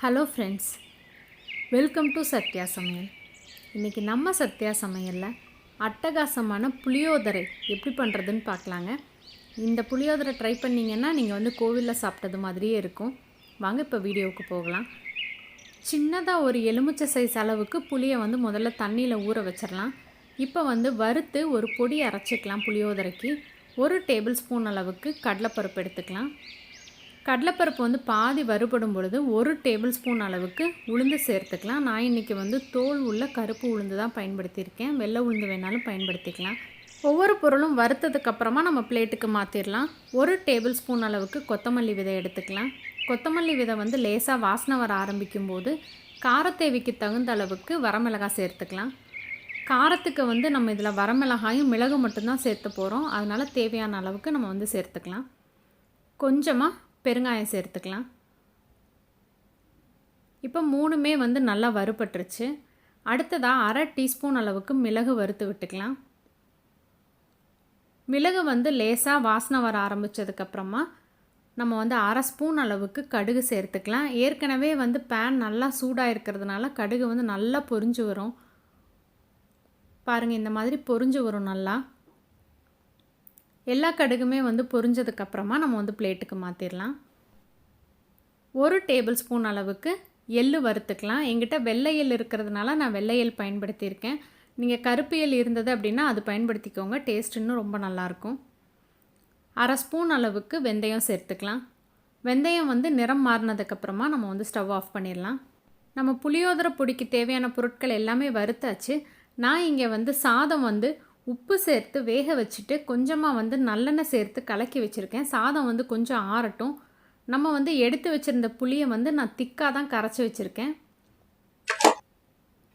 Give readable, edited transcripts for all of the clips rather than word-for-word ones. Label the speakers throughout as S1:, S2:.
S1: Hello friends, welcome to Sathya சமையல். இன்றைக்கி நம்ம சத்யா சமையலில் அட்டகாசமான புளியோதரை எப்படி பண்ணுறதுன்னு பார்க்கலாங்க. இந்த புளியோதரை ட்ரை பண்ணிங்கன்னா நீங்கள் வந்து கோவிலில் சாப்பிட்டது மாதிரியே இருக்கும். வாங்க இப்போ வீடியோவுக்கு போகலாம். சின்னதாக ஒரு எலுமிச்சை சைஸ் அளவுக்கு புளியை வந்து முதல்ல தண்ணியில் ஊற வச்சிடலாம். இப்போ வந்து வறுத்து ஒரு பொடி அரைச்சிக்கலாம். புளியோதரைக்கு 1 டேபிள் ஸ்பூன் அளவுக்கு கடலைப்பருப்பு எடுத்துக்கலாம். கடலைப்பருப்பு வந்து பாதி வறுபடும் பொழுது 1 டேபிள் ஸ்பூன் அளவுக்கு உளுந்து சேர்த்துக்கலாம். நான் இன்றைக்கி வந்து தோல் உள்ள கருப்பு உளுந்து தான் பயன்படுத்தியிருக்கேன். வெள்ளை உளுந்து வேணாலும் பயன்படுத்திக்கலாம். ஒவ்வொரு பொருளும் வறுத்ததுக்கப்புறமா நம்ம பிளேட்டுக்கு மாற்றிடலாம். 1 டேபிள் ஸ்பூன் அளவுக்கு கொத்தமல்லி விதை எடுத்துக்கலாம். கொத்தமல்லி விதை வந்து லேசாக வாசனை வர ஆரம்பிக்கும் போது காரத்தேவைக்கு தகுந்த அளவுக்கு வரமிளகாய் சேர்த்துக்கலாம். காரத்துக்கு வந்து நம்ம இதில் வரமிளகாயும் மிளகு மட்டும்தான் சேர்த்து போகிறோம். அதனால் தேவையான அளவுக்கு நம்ம வந்து சேர்த்துக்கலாம். கொஞ்சமாக பெருங்காயம் சேர்த்துக்கலாம். இப்போ 3மே வந்து நல்லா வறுபட்டுருச்சு. அடுத்ததாக 1/2 டீஸ்பூன் அளவுக்கு மிளகு வறுத்து விட்டுக்கலாம். மிளகு வந்து லேசாக வாசனை வர ஆரம்பித்ததுக்கப்புறமா நம்ம வந்து 1/2 ஸ்பூன் அளவுக்கு கடுகு சேர்த்துக்கலாம். ஏற்கனவே வந்து பேன் நல்லா சூடாக இருக்கிறதுனால கடுகு வந்து நல்லா பொரிஞ்சு வரும். பாருங்கள், இந்த மாதிரி பொரிஞ்சு வரும் நல்லா. எல்லா கடுகுமே வந்து பொரிஞ்சதுக்கப்புறமா நம்ம வந்து பிளேட்டுக்கு மாற்றிடலாம். 1 டேபிள் ஸ்பூன் அளவுக்கு எள்ளு வறுத்துக்கலாம். எங்கிட்ட வெள்ளை எள் இருக்கிறதுனால நான் வெள்ளை எள் பயன்படுத்தியிருக்கேன். நீங்கள் கருப்பு எள் இருந்தது அப்படின்னா அது பயன்படுத்திக்கோங்க. டேஸ்ட் இன்னும் ரொம்ப நல்லாயிருக்கும். 1/2 ஸ்பூன் அளவுக்கு வெந்தயம் சேர்த்துக்கலாம். வெந்தயம் வந்து நிறம் மாறினதுக்கப்புறமா நம்ம வந்து ஸ்டவ் ஆஃப் பண்ணிடலாம். நம்ம புளியோதரை பொடிக்கு தேவையான பொருட்கள் எல்லாமே வறுத்தாச்சு. நான் இங்கே வந்து சாதம் வந்து உப்பு சேர்த்து வேக வச்சுட்டு கொஞ்சமாக வந்து நல்லெண்ணெய் சேர்த்து கலக்கி வச்சுருக்கேன். சாதம் வந்து கொஞ்சம் ஆறட்டும். நம்ம வந்து எடுத்து வச்சுருந்த புளியை வந்து நான் திக்காக தான் கரைச்சி வச்சுருக்கேன்.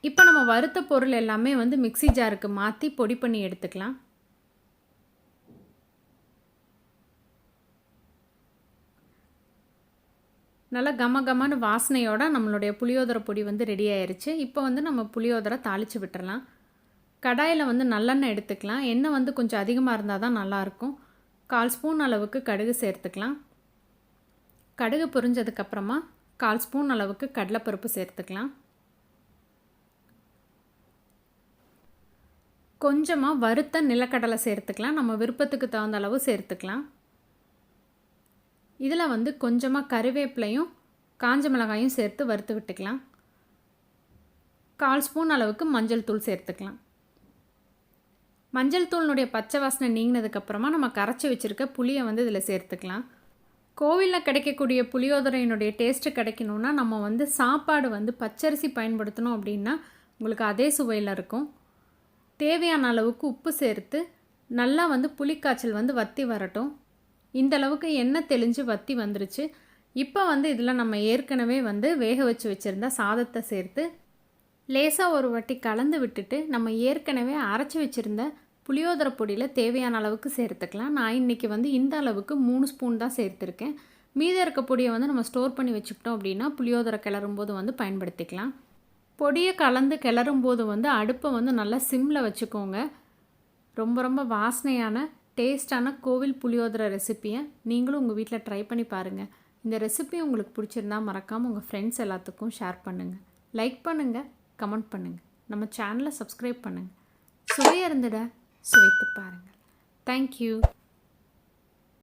S1: இப்போ நம்ம வறுத்த பொருள் எல்லாமே வந்து மிக்ஸி ஜாருக்கு மாற்றி பொடி பண்ணி எடுத்துக்கலாம். நல்லா கமகமான வாசனையோட நம்மளுடைய புளியோதரை பொடி வந்து ரெடி ஆயிடுச்சு. இப்போ வந்து நம்ம புளியோதரை தாளித்து விட்டுறலாம். கடாயில் வந்து நல்லெண்ணெய் எடுத்துக்கலாம். எண்ணெய் வந்து கொஞ்சம் அதிகமாக இருந்தால் தான் நல்லாயிருக்கும். 1/4 ஸ்பூன் அளவுக்கு கடுகு சேர்த்துக்கலாம். கடுகு பொரிஞ்சதுக்கப்புறமா 1/4 ஸ்பூன் அளவுக்கு கடலைப்பருப்பு சேர்த்துக்கலாம். கொஞ்சமாக வறுத்த நிலக்கடலை சேர்த்துக்கலாம். நம்ம விருப்பத்துக்கு தகுந்த அளவு சேர்த்துக்கலாம். இதில் வந்து கொஞ்சமாக கறிவேப்பிலையும் காஞ்ச மிளகாயும் சேர்த்து வறுத்து விட்டுக்கலாம். 1/4 ஸ்பூன் அளவுக்கு மஞ்சள் தூள் சேர்த்துக்கலாம். மஞ்சள் தூளினுடைய பச்சை வாசனை நீங்கினதுக்கப்புறமா நம்ம கரைச்சி வச்சுருக்க புளியை வந்து இதில் சேர்த்துக்கலாம். கோவிலில் கிடைக்கக்கூடிய புளியோதரையினுடைய டேஸ்ட்டு கிடைக்கணுன்னா நம்ம வந்து சாப்பாடு வந்து பச்சரிசி பயன்படுத்தணும் அப்படின்னா உங்களுக்கு அதே சுவையில் இருக்கும். தேவையான அளவுக்கு உப்பு சேர்த்து நல்லா வந்து புளிக்காய்ச்சல் வந்து வற்றி வரட்டும். இந்த அளவுக்கு எண்ணெய் தெளிஞ்சு வற்றி வந்துருச்சு. இப்போ வந்து இதில் நம்ம ஏற்கனவே வந்து வேக வச்சு வச்சுருந்த சாதத்தை சேர்த்து லேசாக ஒரு வாட்டி கலந்து விட்டுட்டு நம்ம ஏற்கனவே அரைச்சி வச்சுருந்த புளியோதரை பொடியில் தேவையான அளவுக்கு சேர்த்துக்கலாம். நான் இன்றைக்கி வந்து இந்த அளவுக்கு 3 ஸ்பூன் தான் சேர்த்துருக்கேன். மீதி இருக்க பொடியை வந்து நம்ம ஸ்டோர் பண்ணி வச்சுக்கிட்டோம் அப்படின்னா புளியோதரை கிளறும்போது வந்து பயன்படுத்திக்கலாம். பொடியை கலந்து கிளறும்போது வந்து அடுப்பை வந்து நல்லா சிம்மில் வச்சுக்கோங்க. ரொம்ப ரொம்ப வாசனையான டேஸ்டான கோவில் புளியோதரை ரெசிப்பியை நீங்களும் உங்கள் வீட்டில் ட்ரை பண்ணி பாருங்கள். இந்த ரெசிபி உங்களுக்கு பிடிச்சிருந்தா மறக்காமல் உங்கள் ஃப்ரெண்ட்ஸ் எல்லாத்துக்கும் ஷேர் பண்ணுங்கள். லைக் பண்ணுங்கள், கமெண்ட் பண்ணுங்கள். நம்ம சேனலை சப்ஸ்கிரைப் பண்ணுங்கள். சுவையாக இருந்துட சுவைத்து பாருங்கள். தேங்க்யூ.